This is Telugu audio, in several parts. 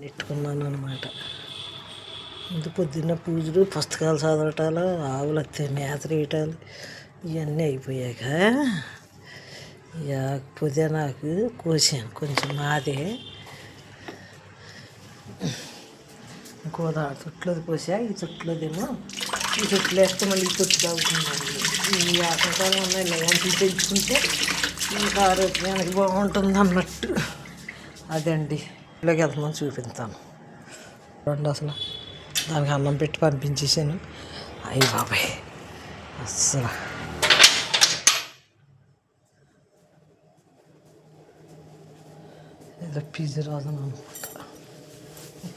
నెట్టుకున్నాను అనమాట. ఇంత పొద్దున్న పూజలు, పుస్తకాలు చదవటాలు, ఆవులు వస్తే మేత వేయటాలు ఇవన్నీ అయిపోయాక ఇక పుదీనాకు కోసాను కొంచెం మాదే. ఇంకో చుట్లోది కోసా. ఈ చుట్లోదేమో ఈ చుట్లు వేస్తే మళ్ళీ ఈ చుట్టు తాగుతున్నాను. ఈ ఆటంకాలు ఉన్నాయి, ఇలాంటివి పెంచుకుంటే ఇంకా ఆరోగ్యానికి బాగుంటుంది అన్నట్టు. అదండి ఇలాగ వెళ్తున్నాను, చూపిస్తాను చూడండి. అసలు దానికి అన్నం పెట్టి పంపించేసాను. అయ్యి బాబాయ్ అస్సలు ఏదో పిజ్జా రోజున అనుకుంటా.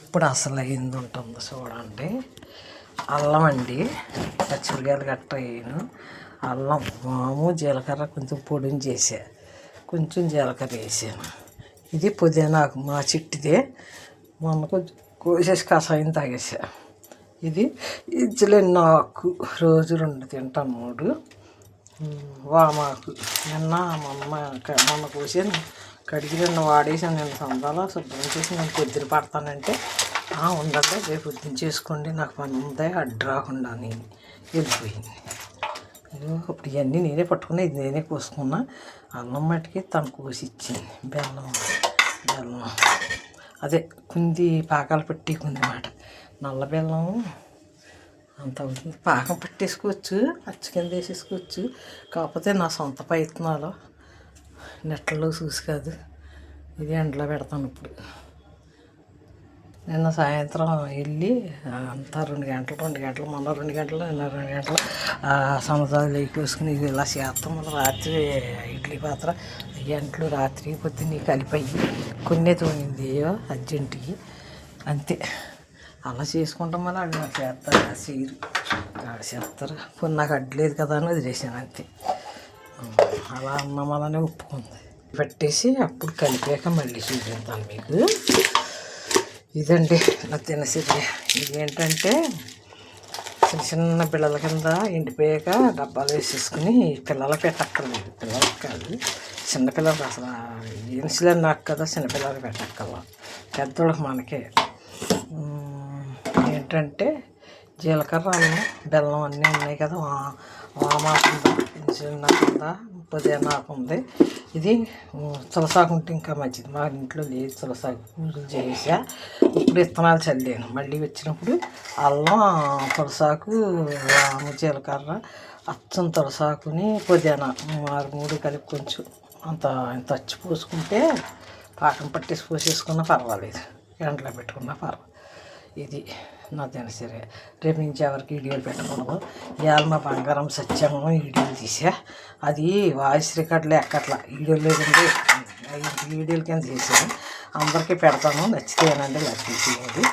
ఇప్పుడు అసలు అయింది ఉంటుంది చూడండి. అల్లం అండి, పచ్చిమిరకాయలు గట్ట వేయను. అల్లం, వాము, జీలకర్ర కొంచెం పొడిని చేసా, కొంచెం జీలకర్ర వేసాను. ఇది పుదీనాకు మా చిట్టిదే, మొన్న కొంచెం కోసేసి కషాయం తాగేసా. ఇది ఇజ్జలెన్న ఆకు, రోజు 2 తింటాను, 3. వామాకు మొన్న కోసాను, కడిగి 2 వాడేసాను. నేను సందాలో శుభ్రం చేసి నేను పొద్దున పడతానంటే ఉందంటే రేపు పొద్దున్న చేసుకోండి, నాకు పని ఉందే అడ్డు రాకుండా నేను వెళ్ళిపోయింది. ఇప్పుడు ఇవన్నీ నేనే పట్టుకున్నా, ఇది నేనే కోసుకున్నా. అల్లం మట్టికి తను కోసి ఇచ్చింది. బెల్లం అదే కుంది పాకాలు పెట్టుకుంది అన్నమాట. నల్ల బెల్లం అంత అవుతుంది, పాకం పెట్టేసుకోవచ్చు, అచ్చు కింద వేసేసుకోవచ్చు. కాకపోతే నా సొంత ప్రయత్నాలు నెట్లలో చూసి కాదు, ఇది ఎండలో పెడతాను. ఇప్పుడు నిన్న సాయంత్రం వెళ్ళి అంతా 2 గంటలు, మొన్న 2 గంటలు, నిన్న 2 గంటలు సముద్రాలు వేసుకుని ఇలా చేస్తాం. మళ్ళీ రాత్రి ఇడ్లీ పాత్ర గంటలు రాత్రి పొద్దున్న కలిపాయి, కొన్నే తోనింది అర్జెంటుకి అంతే. అలా చేసుకుంటాం. మళ్ళీ అవి నాకు చేస్తారు, సీరు ఆడ చేస్తారు. కొన్ని నాకు అడ్డలేదు కదా అని వదిలేసాను అంతే. అలా అన్నం అలానే ఒప్పుకుంది. పెట్టేసి అప్పుడు కలిపాక మళ్ళీ చూపిస్తాను మీకు. ఇదండి నా తినసిరి. ఇది ఏంటంటే చిన్న పిల్లల కింద ఎండిపోయాక డబ్బాలు వేసేసుకుని పిల్లలు పెట్టక్కర్లేదు, పిల్లలకు కాదు చిన్నపిల్లలకి. అసలు ఇన్సులిన్ నాకు కదా, చిన్నపిల్లలకి పెట్టక్కర్లా, పెద్దోళ్ళకి మనకే. ఏంటంటే జీలకర్ర, అల్లం, బెల్లం అన్నీ ఉన్నాయి కదా. వామాకు ఉందా, ఇన్సులిన్ ఉందా, పుదీనాకు ఉంది. ఇది తులసాకు ఉంటే ఇంకా మంచిది. మా ఇంట్లో లేదు తులసాకు, పూజలు చేసా. ఇప్పుడు విత్తనాలు చల్లాను. మళ్ళీ వచ్చినప్పుడు అల్లం, తులసాకు, వాము, జీలకర్ర, అచ్చం తులసాకుని పుదీనా 3 కలిపి కొంచెం ఇంత అచ్చి పోసుకుంటే పాకం పట్టేసి పోసేసుకున్నా పర్వాలేదు, ఎండలో పెట్టుకున్నా పర్వాలేదు. ఇది నా దినసరి. రేపు నుంచి ఎవరికి వీడియోలు పెట్టకూడదు. ఇవాళ మా బంగారం సత్యము వీడియోలు తీసా. అది వాయిస్ రికార్డులు ఎక్కట్లా, వీడియోలు లేదండి, వీడియోల కింద తీసాను. అందరికీ పెడతాను, నచ్చితే ఏనండి, నచ్చేది.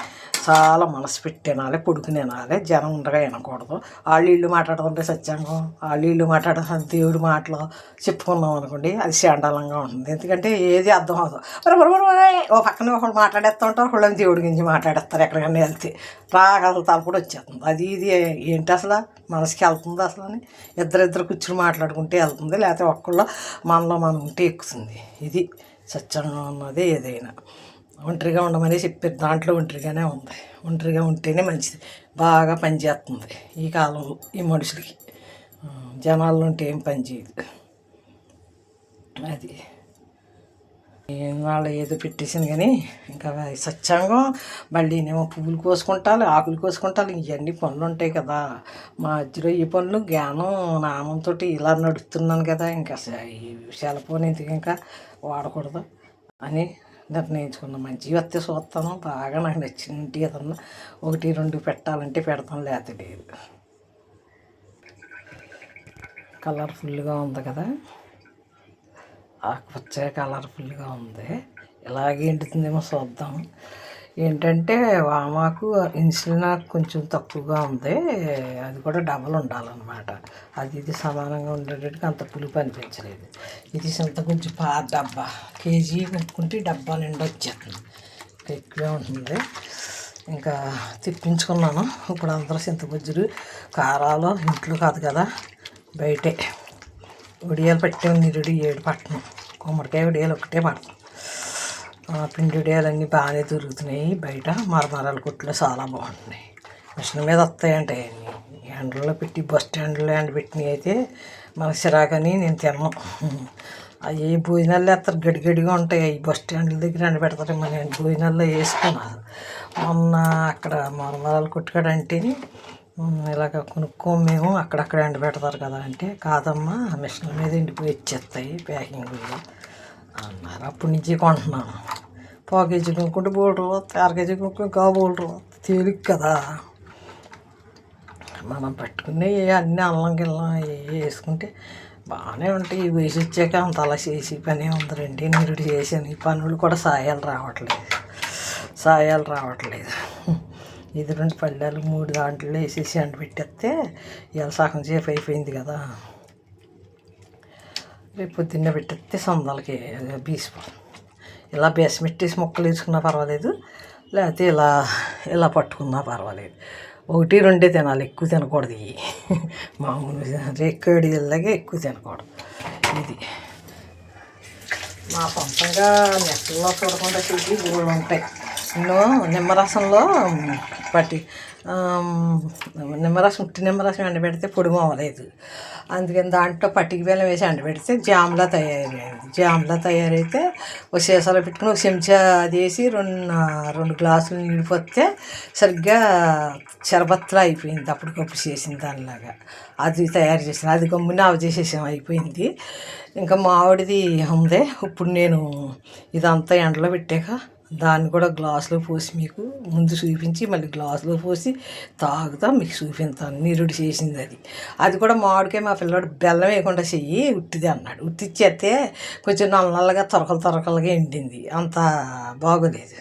చాలా మనసు పెట్టి తినాలి, పొడుకుని తినాలి, జనం ఉండగా వినకూడదు. వాళ్ళు ఇల్లు మాట్లాడుతుంటే సత్యాంగం, వాళ్ళు ఇల్లు మాట్లాడుతుంటే దేవుడి మాటలు చెప్పుకున్నాం అనుకోండి, అది శాండాలంగా ఉంటుంది. ఎందుకంటే ఏది అర్థం అవ్వదు. ఓ పక్కన ఒకళ్ళు మాట్లాడేస్తూ ఉంటారు, ఒకళ్ళని దేవుడి గురించి మాట్లాడేస్తారు. ఎక్కడికన్నా వెళ్తే రాగల తలపడి వచ్చేస్తుంది. అది ఇది ఏంటి అసలు మనసుకి వెళ్తుంది అసలు అని ఇద్దరు కూర్చుని మాట్లాడుకుంటే వెళ్తుంది, లేకపోతే ఒక్కళ్ళు మనలో మనం ఉంటే ఎక్కుతుంది. ఇది సత్యంగా ఉన్నది. ఏదైనా ఒంటరిగా ఉండమని చెప్పారు, దాంట్లో ఒంటరిగానే ఉంది. ఒంటరిగా ఉంటేనే మంచిది, బాగా పనిచేస్తుంది ఈ కాలంలో ఈ మనుషులకి. జనాల్లో ఉంటే ఏం పని చేయదు. అది వాళ్ళు ఏదో పెట్టేసింది కానీ ఇంకా సత్యాంగం. మళ్ళీ నేమో పువ్వులు కోసుకుంటాను, ఆకులు కోసుకుంటాను, ఇవన్నీ పనులు ఉంటాయి కదా. మా మధ్యలో ఈ పనులు జ్ఞానం నామంతో ఇలా నడుస్తున్నాను కదా. ఇంకా ఈ సెల్ ఫోన్ ఎందుకు ఇంకా వాడకూడదు అని నిర్ణయించుకున్నా. మంచిగా వస్తే చూస్తాను, బాగా నాకు నచ్చింది ఏదన్నా 1, 2 పెట్టాలంటే పెడతాను, లేకపోతే లేదు. కలర్ఫుల్గా ఉంది కదా, ఆకుపచ్చ కలర్ఫుల్గా ఉంది. ఇలాగే ఎండుతుందేమో చూద్దాం. ఏంటంటే వామాకు, ఇన్సులిన్ కొంచెం తక్కువగా ఉంది, అది కూడా డబల్ ఉండాలన్నమాట. అది ఇది సమానంగా ఉండేటట్టుగా అంత పులుపు అనిపించలేదు. ఇది ఇంత కొంచెం పాత డబ్బా, కేజీ కొనుక్కుంటే డబ్బా నిండా వచ్చేస్తుంది, ఇంకా ఎక్కువే ఉంటుంది. ఇంకా తెప్పించుకున్నాను. ఇప్పుడు అందరూ చింతగుజ్జులు, కారాలు ఇంట్లో కాదు కదా, బయటే. వడియాలు పట్టే నిరుడు 7 పట్టణం, గుమ్మడికాయ వడియాలు ఒకటే పడతాం. పిండిడియాలన్నీ బాగానే దొరుకుతున్నాయి బయట. మరమరాల కొట్లో చాలా బాగుంటున్నాయి. మిషన్ మీద వస్తాయంటే ఎండలో పెట్టి బస్ స్టాండ్లో ఎండబెట్టినవి అయితే మనకు చిరాకని నేను తినను. అవి భోజనాలు వేస్తారు, గడిగడిగా ఉంటాయి. అవి బస్ స్టాండ్ల దగ్గర ఎండబెడతారు. మన భోజనాల్లో వేసుకున్నారు. మొన్న అక్కడ మరమరాలు కొట్టుకాడంటే ఇలాగ కొనుక్కోము మేము, అక్కడక్కడ ఎండబెడతారు కదా అంటే, కాదమ్మా మిషన్ మీద ఎండిపోయి ఇచ్చేస్తాయి ప్యాకింగ్లో అన్నారు. అప్పటి నుంచి కొంటున్నాను. పావు కేజీ కొనుక్కుంటే బోల్డరు, అర కేజీ కొనుక్కుంటే కా బోల్డరు తేలిక కదా. మనం పట్టుకునే అన్నీ అల్లం గిల్లం వేసుకుంటే బాగానే ఉంటాయి. ఈ వయసు వచ్చాక అంత అలా చేసి పని ఉందండి. నిరుడు చేసాను. ఈ పనులు కూడా సాయాలు రావట్లేదు. ఇది 2 పళ్ళాలు 3 దాంట్లో వేసేసి ఎండబెట్టేస్తే ఇవాళ సగం సేపు అయిపోయింది కదా. రేపు పొద్దున్నే పెట్టేస్తే సందలకి బీసిపోతుంది. ఇలా బేసం పెట్టేసి ముక్కలు వేసుకున్నా పర్వాలేదు, లేకపోతే ఇలా పట్టుకున్నా పర్వాలేదు. 1, 2 తినాలి, ఎక్కువ తినకూడదు. ఇవి మామూలు రేక్కడిలాగే ఎక్కువ తినకూడదు. ఇది మా సొంతంగా నెట్లో చూడకుండా చేసి గోళ్ళు ఉంటాయి. నేను నిమ్మరసంలో ఉట్టి నిమ్మరసం ఎండబెడితే పొడి అవ్వలేదు. అందుకని దాంట్లో పట్టిక బెల్లం వేసి ఎండబెడితే జామ్లా తయారైంది. జామ్లా తయారైతే ఒక సీసాలో పెట్టుకుని ఒక చెంచా అది వేసి 2 గ్లాసులు నీళ్ళు పోస్తే సరిగ్గా షర్బత్లా అయిపోయింది. అప్పటికప్పుడు చేసిన దానిలాగా అది తయారు చేసిన, అది గమ్మున అవి చేసేసాం, అయిపోయింది. ఇంకా మామిడిది ఉంది. ఇప్పుడు నేను ఇదంతా ఎండలో పెట్టాక దాన్ని కూడా గ్లాసులో పోసి మీకు ముందు చూపించి మళ్ళీ గ్లాసులో పోసి తాగుతా మీకు చూపిస్తాను. నిరుడు చేసింది అది కూడా మామిడికాయ మా పిల్లవాడు బెల్లం వేయకుండా చెయ్యి ఉట్టిది అన్నాడు. ఉట్టిచ్చేస్తే కొంచెం నల్లగా తొరకలుగా ఎండింది, అంత బాగోలేదు.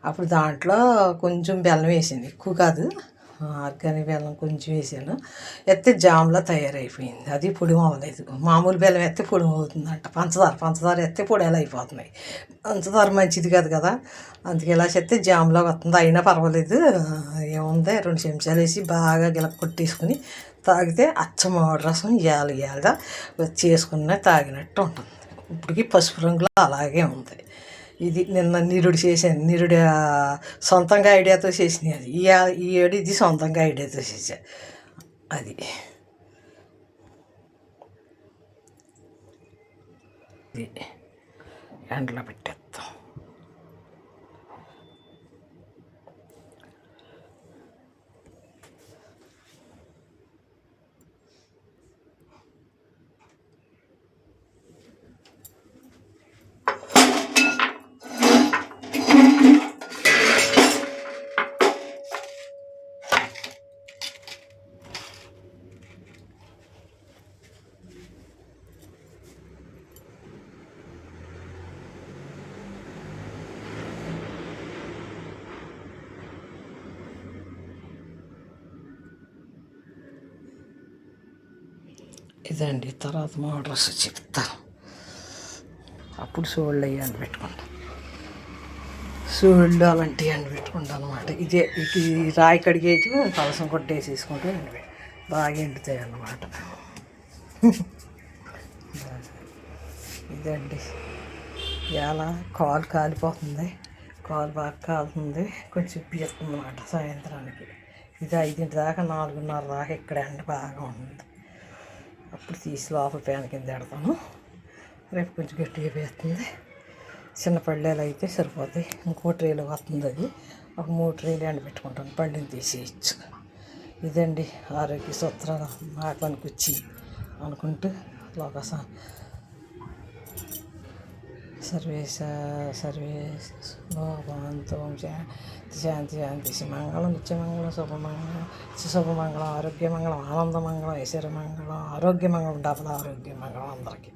అప్పుడు దాంట్లో కొంచెం బెల్లం వేసాను, ఎక్కువ కాదు, ఆర్గానిక్ బెల్లం కొంచెం వేసాను. ఎత్తే జామ్లా తయారైపోయింది. అది పొడి అవ్వలేదు. మామూలు బెల్లం ఎత్తే పొడి అవుతుందంట. పంచదార ఎత్తే పొడేలా అయిపోతున్నాయి. పంచదార మంచిది కాదు కదా, అందుకే ఇలా చేస్తే జామ్లా వస్తుంది. అయినా పర్వాలేదు, ఏముంది 2 చెంచాలు వేసి బాగా గిలక కొట్టేసుకుని తాగితే అచ్చమామిడి రసం ఇయాల చేసుకున్న తాగినట్టు ఉంటుంది. ఇప్పటికి పసుపు రంగులో అలాగే ఉంది. ఇది నిన్న నిరుడు చేశాను. నిరుడు సొంతంగా ఐడియాతో చేసినవి. అది ఈ ఏడు ఇది సొంతంగా ఐడియాతో చేసా. అది ఎండలో పెట్టేస్తాం. ఇదండి. తర్వాత మా డ్రెస్ చెప్తా. అప్పుడు సోళ్ళు అయ్యి పెట్టుకుంటాను. సోళ్ళు అలాంటివి పెట్టుకుంటాను అనమాట. ఇది రాయి కడిగేసి కలసం కొట్టేసేసుకుంటూ బాగా ఎండుతాయి అన్నమాట. ఇదండి. ఇలా కాలు కాలిపోతుంది, కాలు బాగా కాలుతుంది, కొంచెం పీస్తుంది అన్నమాట సాయంత్రానికి. ఇది 5 దాకా 4:30 దాకా ఇక్కడ ఎండ బాగా ఉంది. అప్పుడు తీసి లోపల ఫ్యాన్ కింద పెడతాను. రేపు కొంచెం గట్టిగా వేస్తుంది. చిన్న పళ్ళేలు అయితే సరిపోతాయి. ఇంకో ట్రేలో వస్తుంది, అది ఒక 3 ట్రేలు ఎండబెట్టుకుంటాను, పళ్ళని తీసేయచ్చు. ఇదండి ఆరోగ్య సూత్రాలు మా పనికొచ్చి అనుకుంటూ లోక సర్వేశోభవంతో శాంతి మంగళం నిత్యమంగళం శుభమంగళం ఆరోగ్యమంగళం ఆనందమంగళం ఐశ్వర్యమంగళం ఆరోగ్యమంగళం డబల్ ఆరోగ్యమంగళం అందరికీ.